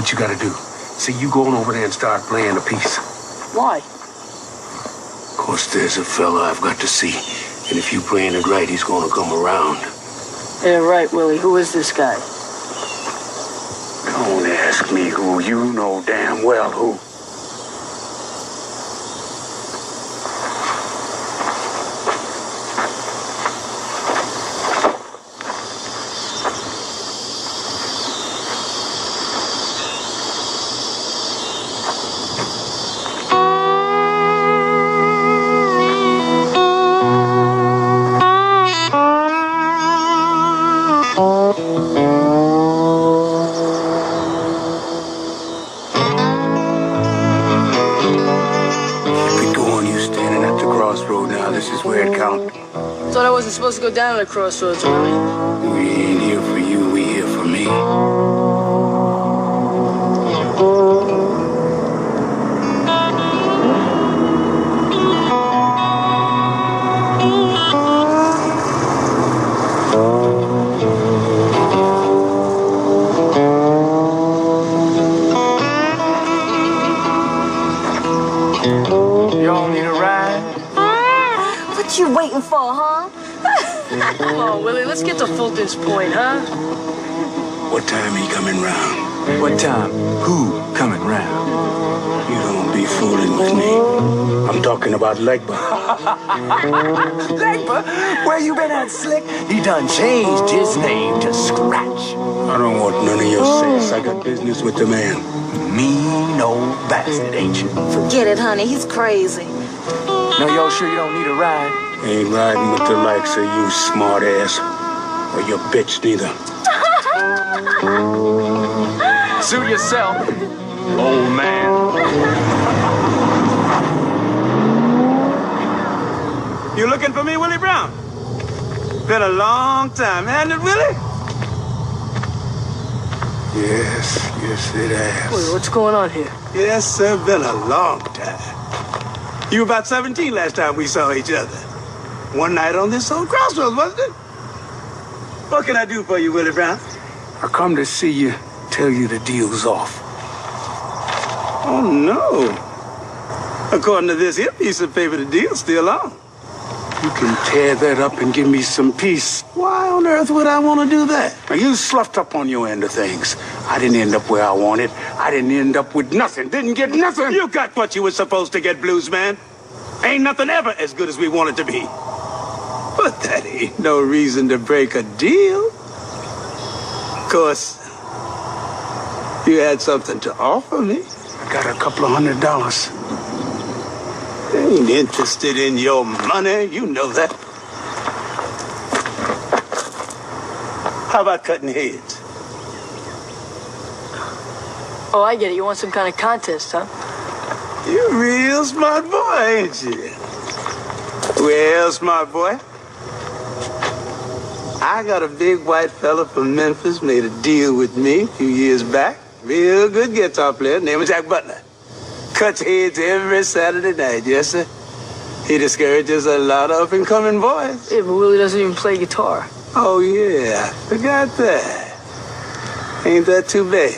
what you gotta do. See, you going over there and start playing a piece. Why? Of course, there's a fella I've got to see. And if you playing it right, he's gonna come around. Yeah, right, Willie. Who is this guy? Don't ask me who. You know damn well who. Thought I wasn't supposed to go down at the crossroads, Willie. We ain't here for you, we here for me. Y'all need a ride? What you waiting for, huh? Come on, Willie, let's get to Fulton's Point, huh? What time he coming round? What time? Who coming round? You don't be fooling with me. I'm talking about Legba. Legba? Where you been at, Slick? He done changed his name to Scratch. I don't want none of your sense. I got business with the man. Mean old bastard, ain't you? Forget it, honey. He's crazy. Now, y'all sure you don't need a ride? Ain't riding with the likes of you, smart ass. Or your bitch, neither. Suit yourself, old man. You looking for me, Willie Brown? Been a long time, hasn't it, Willie? Yes, it has. Willie, what's going on here? Yes, sir, been a long time. You were about 17 last time we saw each other. One night on this old crossroads, wasn't it? What can I do for you, Willie Brown? I come to see you, tell you the deal's off. Oh, no. According to this here piece of paper, the deal's still on. You can tear that up and give me some peace. Why on earth would I want to do that? Now, you sloughed up on your end of things. I didn't end up where I wanted. I didn't end up with nothing. Didn't get nothing. You got what you were supposed to get, Blues Man. Ain't nothing ever as good as we want it to be. But that ain't no reason to break a deal. Of course, you had something to offer me. I got a couple of $100. Ain't interested in your money, you know that. How about cutting heads? Oh, I get it. You want some kind of contest, huh? You're a real smart boy, ain't you? Well, smart boy, I got a big white fella from Memphis made a deal with me a few years back. Real good guitar player, name is Jack Butler. Cuts heads every Saturday night, yes, sir. He discourages a lot of up-and-coming boys. Yeah, but Willie doesn't even play guitar. Oh, yeah, forgot that. Ain't that too bad?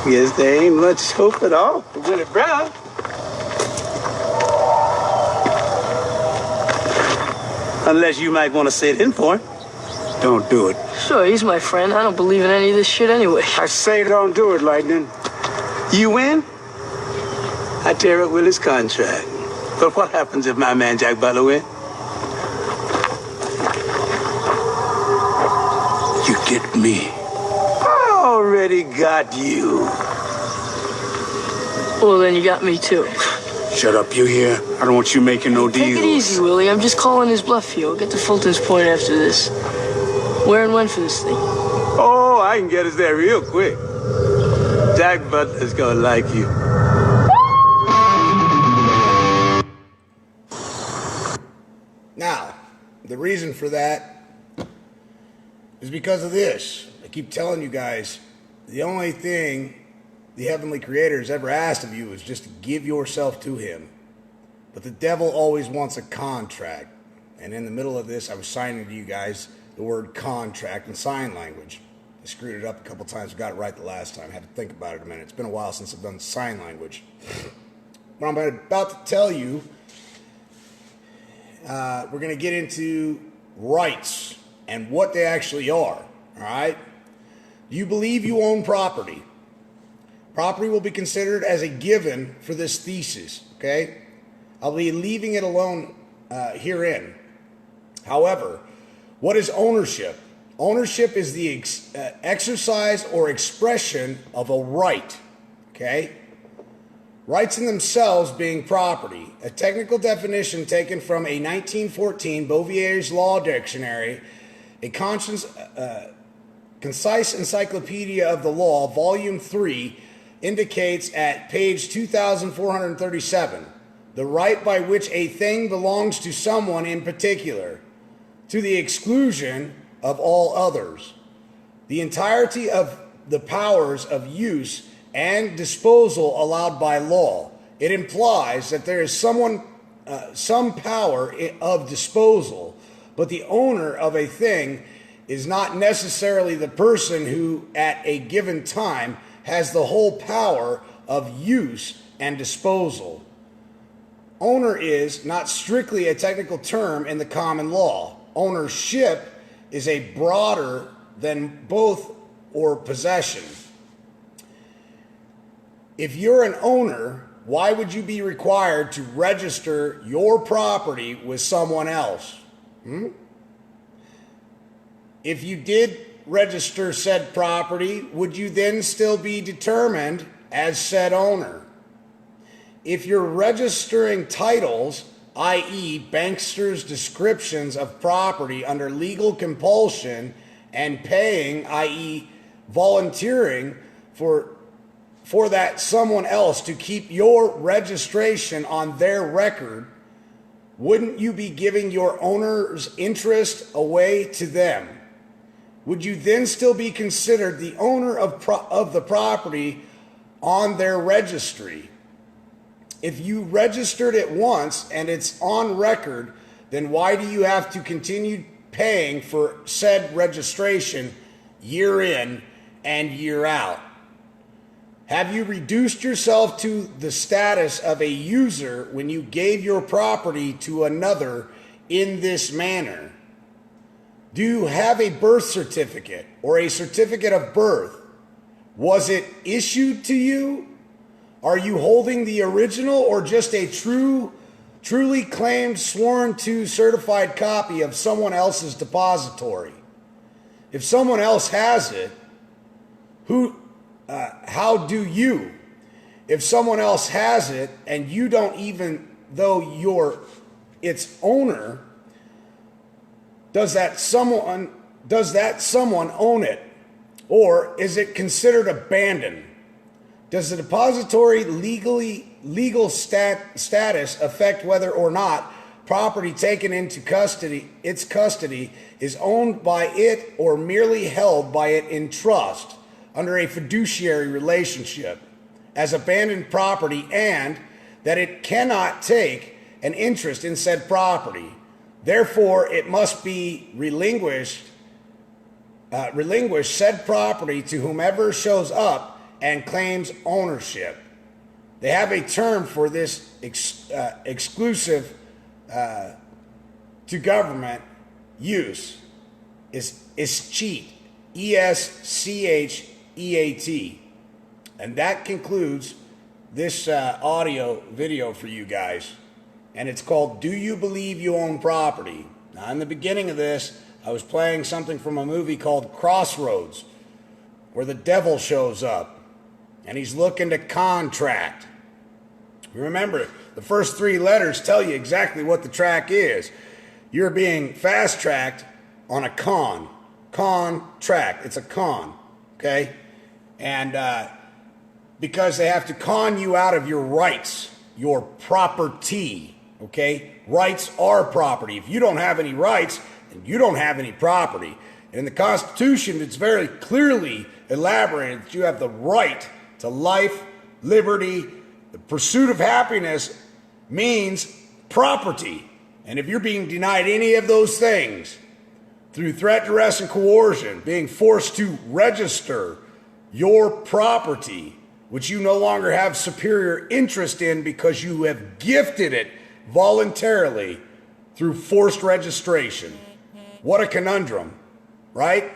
Guess there ain't much hope at all for Willie Brown. Unless you might want to sit in for him. Don't do it. Sure, he's my friend. I don't believe in any of this shit anyway. I say don't do it, Lightning. You win, I tear up Willie's contract. But what happens if my man Jack Butler wins? You get me. I already got you. Well, then you got me, too. Shut up, you hear? I don't want you making no deals. Take it easy, Willie. I'm just calling his bluff here. We'll get to Fulton's Point after this. Where and when for this thing? Oh, I can get us there real quick. Jack Butler's gonna like you. Now, the reason for that is because of this. I keep telling you guys, the only thing the Heavenly Creator has ever asked of you is just to give yourself to Him. But the devil always wants a contract. And in the middle of this, I was signing to you guys the word contract in sign language. I screwed it up a couple times. Got it right the last time. I had to think about it a minute. It's been a while since I've done sign language. What I'm about to tell you, we're going to get into rights and what they actually are. All right? Do you believe you own property? Property will be considered as a given for this thesis, okay? I'll be leaving it alone herein. However, what is ownership? Ownership is the exercise or expression of a right, okay? Rights in themselves being property. A technical definition taken from a 1914 Bovier's Law Dictionary, a concise encyclopedia of the law, volume 3, indicates at page 2437, the right by which a thing belongs to someone in particular, to the exclusion of all others. The entirety of the powers of use and disposal allowed by law. It implies that there is some power of disposal, but the owner of a thing is not necessarily the person who, at a given time, has the whole power of use and disposal. Owner is not strictly a technical term in the common law. Ownership is a broader than both or possession. If you're an owner, why would you be required to register your property with someone else? If you did register said property, would you then still be determined as said owner? If you're registering titles, i.e. banksters' descriptions of property under legal compulsion and paying, i.e. volunteering for that someone else to keep your registration on their record, wouldn't you be giving your owner's interest away to them? Would you then still be considered the owner of the property on their registry? If you registered it once and it's on record, then why do you have to continue paying for said registration year in and year out? Have you reduced yourself to the status of a user when you gave your property to another in this manner? Do you have a birth certificate or a certificate of birth? Was it issued to you? Are you holding the original or just a truly claimed, sworn to, certified copy of someone else's depository? If someone else has it, how do you? If someone else has it and you don't, even though you're its owner, does that someone own it? Or is it considered abandoned? Does the depository legal status affect whether or not property taken into its custody is owned by it or merely held by it in trust under a fiduciary relationship as abandoned property, and that it cannot take an interest in said property? Therefore, it must be relinquish said property to whomever shows up and claims ownership. They have a term for this exclusive to government use. Is escheat, ESCHEAT. And that concludes this audio video for you guys. And it's called Do You Believe You Own Property? Now, in the beginning of this, I was playing something from a movie called Crossroads, where the devil shows up and he's looking to contract. Remember, the first three letters tell you exactly what the track is. You're being fast-tracked on a contract. It's a con, okay? And because they have to con you out of your rights, your property, okay? Rights are property. If you don't have any rights, then you don't have any property. In the Constitution, it's very clearly elaborated that you have the right to life, liberty. The pursuit of happiness means property. And if you're being denied any of those things, through threat, duress, and coercion, being forced to register your property, which you no longer have superior interest in because you have gifted it voluntarily through forced registration. What a conundrum, right?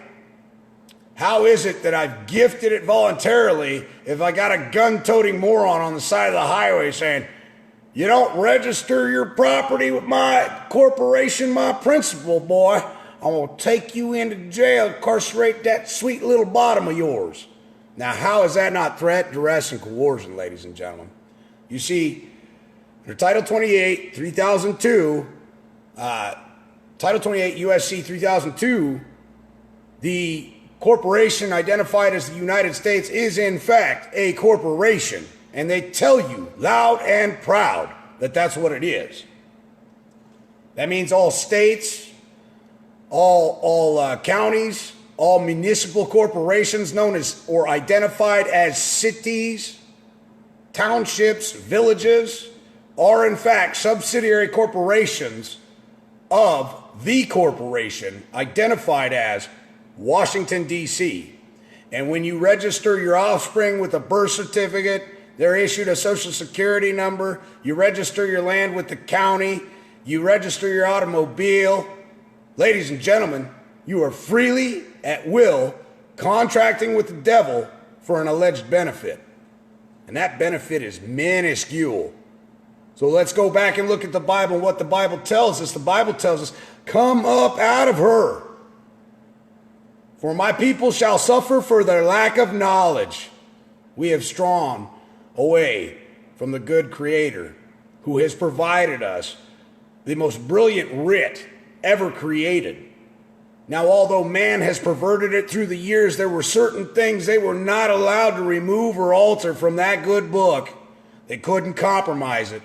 How is it that I've gifted it voluntarily if I got a gun-toting moron on the side of the highway saying, you don't register your property with my corporation, my principal, boy, I'm going to take you into jail, incarcerate that sweet little bottom of yours. Now, how is that not threat, duress, and coercion, ladies and gentlemen? You see, under Title 28, 3002, Title 28 USC 3002, the corporation identified as the United States is in fact a corporation, and they tell you loud and proud that that's what it is. That means all states, all counties, all municipal corporations known as or identified as cities, townships, villages, are in fact subsidiary corporations of the corporation identified as Washington, D.C. And when you register your offspring with a birth certificate, they're issued a social security number, you register your land with the county, you register your automobile. Ladies and gentlemen, you are freely, at will, contracting with the devil for an alleged benefit. And that benefit is minuscule. So let's go back and look at the Bible and what the Bible tells us. The Bible tells us, come up out of her. For my people shall suffer for their lack of knowledge. We have strayed away from the good Creator who has provided us the most brilliant writ ever created. Now, although man has perverted it through the years, there were certain things they were not allowed to remove or alter from that good book. They couldn't compromise it.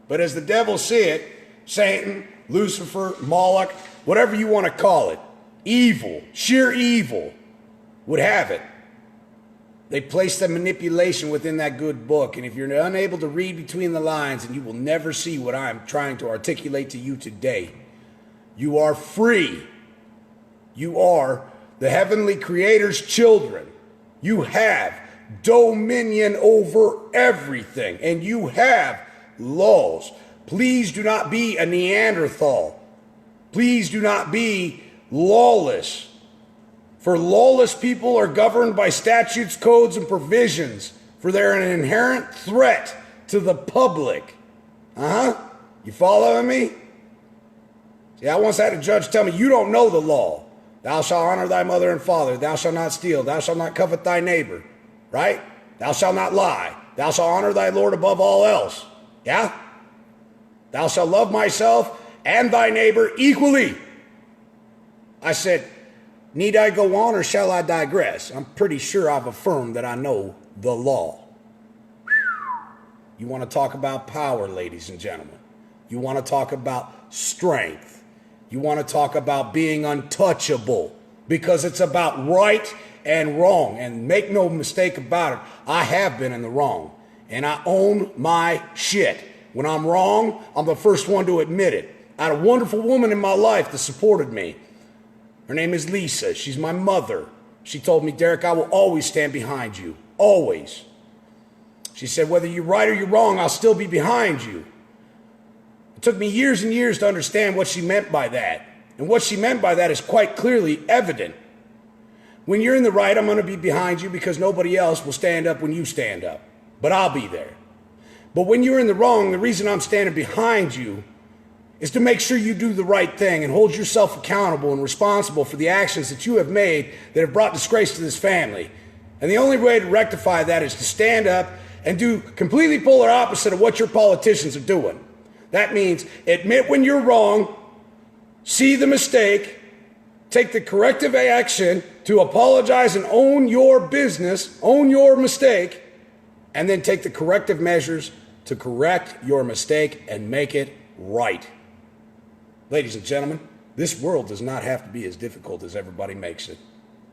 But as the devil see it, Satan, Lucifer, Moloch, whatever you want to call it, evil, sheer evil, would have it. They placed the manipulation within that good book. And if you're unable to read between the lines, and you will never see what I'm trying to articulate to you today, you are free. You are the heavenly Creator's children. You have dominion over everything, and you have laws. Please do not be a Neanderthal. Please do not be lawless. For lawless people are governed by statutes, codes, and provisions, for they're an inherent threat to the public. You following me? See, I once had a judge tell me, you don't know the law. Thou shalt honor thy mother and father. Thou shalt not steal. Thou shalt not covet thy neighbor. Right? Thou shalt not lie. Thou shalt honor thy Lord above all else. Yeah? Thou shalt love myself and thy neighbor equally. I said, need I go on or shall I digress? I'm pretty sure I've affirmed that I know the law. You want to talk about power, ladies and gentlemen. You want to talk about strength. You want to talk about being untouchable, because it's about right and wrong. And make no mistake about it, I have been in the wrong, and I own my shit. When I'm wrong, I'm the first one to admit it. I had a wonderful woman in my life that supported me. Her name is Lisa. She's my mother. She told me, Derek, I will always stand behind you. Always. She said, whether you're right or you're wrong, I'll still be behind you. It took me years and years to understand what she meant by that. And what she meant by that is quite clearly evident. When you're in the right, I'm going to be behind you because nobody else will stand up when you stand up. But I'll be there. But when you're in the wrong, the reason I'm standing behind you is to make sure you do the right thing and hold yourself accountable and responsible for the actions that you have made that have brought disgrace to this family. And the only way to rectify that is to stand up and do completely polar opposite of what your politicians are doing. That means admit when you're wrong, see the mistake, take the corrective action to apologize and own your business, own your mistake, and then take the corrective measures to correct your mistake and make it right. Ladies and gentlemen, this world does not have to be as difficult as everybody makes it.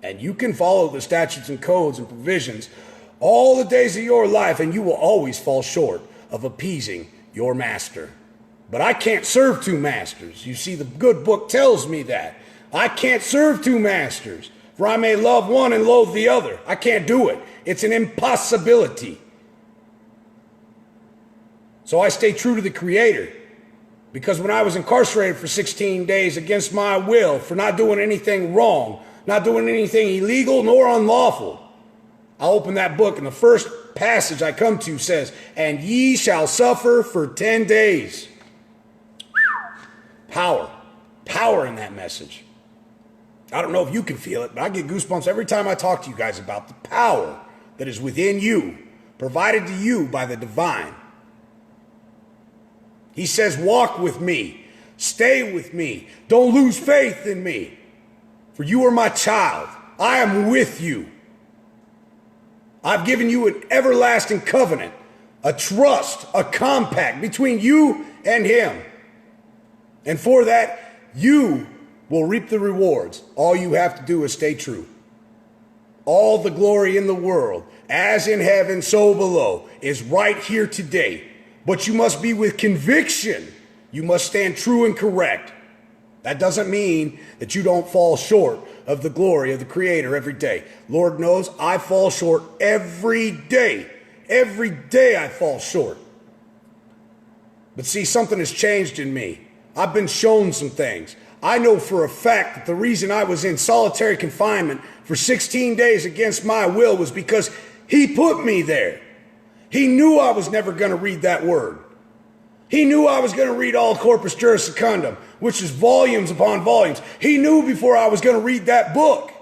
And you can follow the statutes and codes and provisions all the days of your life, and you will always fall short of appeasing your master. But I can't serve two masters. You see, the good book tells me that. I can't serve two masters, for I may love one and loathe the other. I can't do it. It's an impossibility. So I stay true to the Creator, because when I was incarcerated for 16 days against my will for not doing anything wrong, not doing anything illegal nor unlawful, I open that book and the first passage I come to says, "And ye shall suffer for 10 days." Power. Power in that message. I don't know if you can feel it, but I get goosebumps every time I talk to you guys about the power that is within you, provided to you by the divine. He says, walk with me, stay with me, don't lose faith in me, for you are my child. I am with you. I've given you an everlasting covenant, a trust, a compact between you and him. And for that, you will reap the rewards. All you have to do is stay true. All the glory in the world, as in heaven, so below, is right here today. But you must be with conviction. You must stand true and correct. That doesn't mean that you don't fall short of the glory of the Creator every day. Lord knows I fall short every day. Every day I fall short. But see, something has changed in me. I've been shown some things. I know for a fact that the reason I was in solitary confinement for 16 days against my will was because he put me there. He knew I was never going to read that word. He knew I was going to read all Corpus Juris Secundum, which is volumes upon volumes. He knew before I was going to read that book,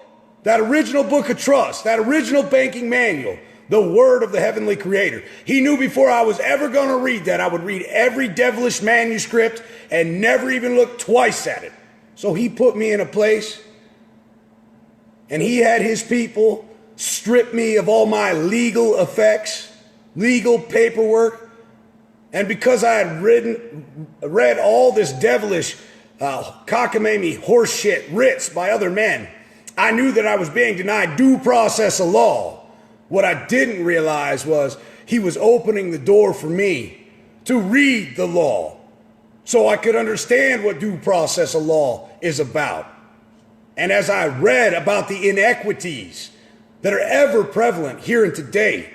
that original book of trust, that original banking manual, the word of the heavenly Creator. He knew before I was ever going to read that, I would read every devilish manuscript and never even look twice at it. So he put me in a place, and he had his people strip me of all my legal effects, legal paperwork. And because I had read all this devilish, cockamamie horseshit writs by other men, I knew that I was being denied due process of law. What I didn't realize was he was opening the door for me to read the law so I could understand what due process of law is about. And as I read about the inequities that are ever prevalent here and today,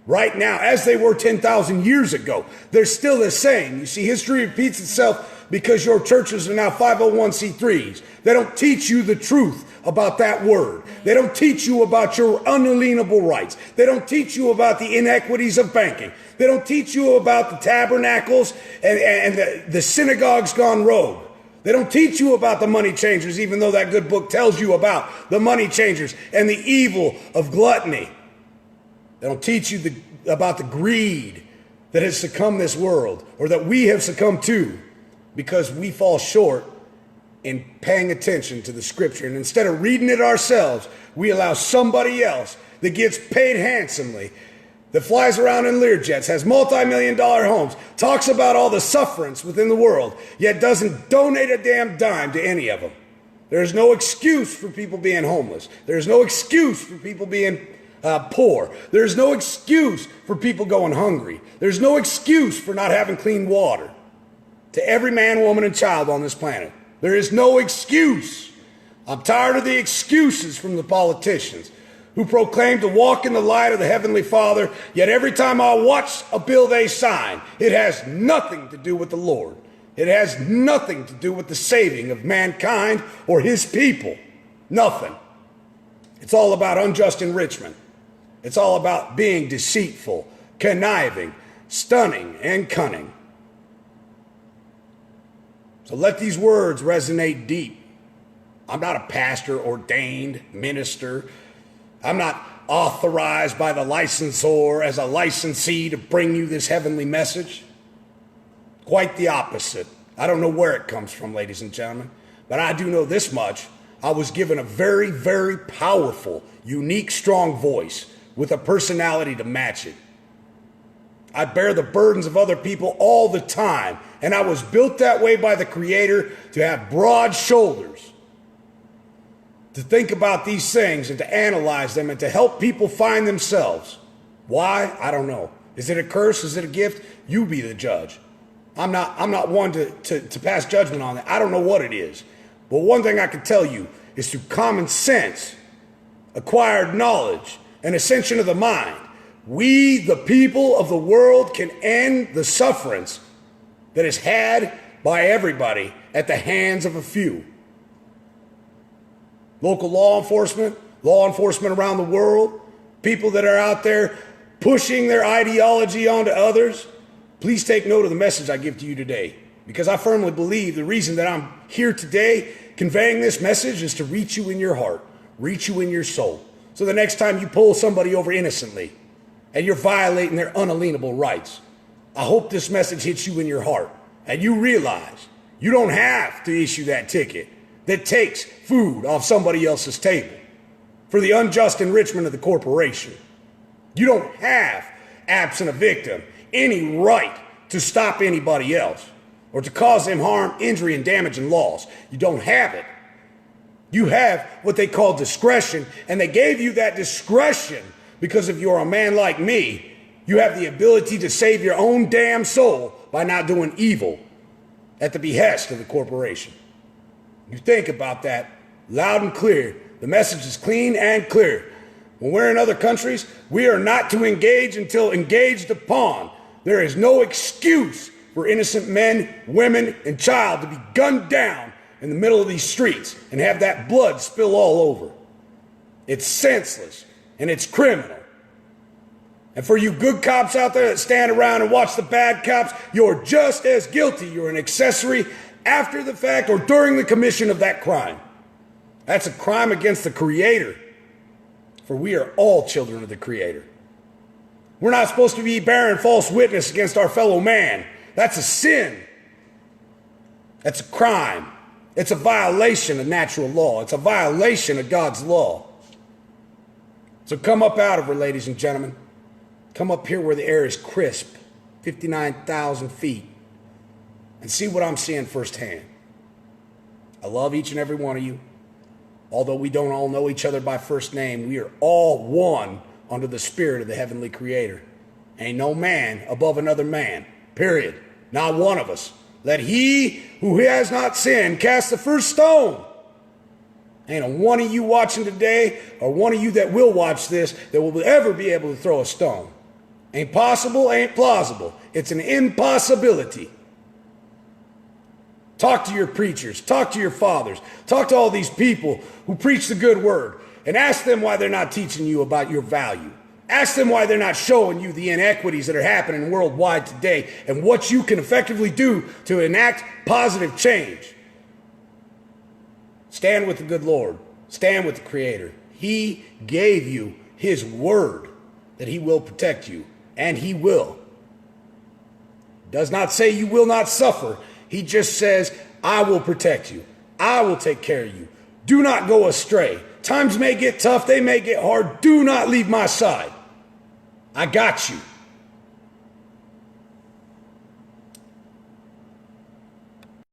right now, as they were 10,000 years ago, they're still the same. You see, history repeats itself because your churches are now 501c3s. They don't teach you the truth about that word. They don't teach you about your unalienable rights. They don't teach you about the inequities of banking. They don't teach you about the tabernacles and the synagogues gone rogue. They don't teach you about the money changers, even though that good book tells you about the money changers and the evil of gluttony. They don't teach you about the greed that has succumbed this world, or that we have succumbed to, because we fall short in paying attention to the scripture. And instead of reading it ourselves, we allow somebody else that gets paid handsomely, that flies around in Learjets, has multi-million-dollar homes, talks about all the sufferance within the world, yet doesn't donate a damn dime to any of them. There's no excuse for people being homeless. There's no excuse for people being poor. There's no excuse for people going hungry. There's no excuse for not having clean water. To every man, woman, and child on this planet, there is no excuse. I'm tired of the excuses from the politicians who proclaim to walk in the light of the Heavenly Father, yet every time I watch a bill they sign, it has nothing to do with the Lord. It has nothing to do with the saving of mankind or his people. Nothing. It's all about unjust enrichment. It's all about being deceitful, conniving, stunning, and cunning. So let these words resonate deep. I'm not a pastor, ordained minister. I'm not authorized by the licensor as a licensee to bring you this heavenly message. Quite the opposite. I don't know where it comes from, ladies and gentlemen, but I do know this much. I was given a very, very powerful, unique, strong voice with a personality to match it. I bear the burdens of other people all the time, and I was built that way by the Creator to have broad shoulders, to think about these things and to analyze them and to help people find themselves. Why? I don't know. Is it a curse? Is it a gift? You be the judge. I'm not one to pass judgment on that. I don't know what it is. But one thing I can tell you is through common sense, acquired knowledge, and ascension of the mind, we, the people of the world, can end the sufferance that is had by everybody at the hands of a few. Local law enforcement around the world, people that are out there pushing their ideology onto others, please take note of the message I give to you today. Because I firmly believe the reason that I'm here today conveying this message is to reach you in your heart, reach you in your soul. So the next time you pull somebody over innocently and you're violating their unalienable rights, I hope this message hits you in your heart and you realize you don't have to issue that ticket that takes food off somebody else's table for the unjust enrichment of the corporation. You don't have, absent a victim, any right to stop anybody else or to cause them harm, injury, and damage and loss. You don't have it. You have what they call discretion, and they gave you that discretion because if you're a man like me, you have the ability to save your own damn soul by not doing evil at the behest of the corporation. You think about that loud and clear. The message is clean and clear. When we're in other countries, we are not to engage until engaged upon. There is no excuse for innocent men, women, and child to be gunned down in the middle of these streets and have that blood spill all over. It's senseless and it's criminal. And for you good cops out there that stand around and watch the bad cops, you're just as guilty. You're an accessory after the fact or during the commission of that crime. That's a crime against the Creator. For we are all children of the Creator. We're not supposed to be bearing false witness against our fellow man. That's a sin. That's a crime. It's a violation of natural law. It's a violation of God's law. So come up out of her, ladies and gentlemen. Come up here where the air is crisp, 59,000 feet, and see what I'm seeing firsthand. I love each and every one of you. Although we don't all know each other by first name, we are all one under the spirit of the heavenly Creator. Ain't no man above another man, period. Not one of us. Let he who has not sinned cast the first stone. Ain't a one of you watching today or one of you that will watch this that will ever be able to throw a stone. Ain't possible, ain't plausible. It's an impossibility. Talk to your preachers. Talk to your fathers. Talk to all these people who preach the good word and ask them why they're not teaching you about your value. Ask them why they're not showing you the inequities that are happening worldwide today and what you can effectively do to enact positive change. Stand with the good Lord. Stand with the Creator. He gave you His word that He will protect you, and He will. Does not say you will not suffer. He just says, I will protect you. I will take care of you. Do not go astray. Times may get tough. They may get hard. Do not leave my side. I got you.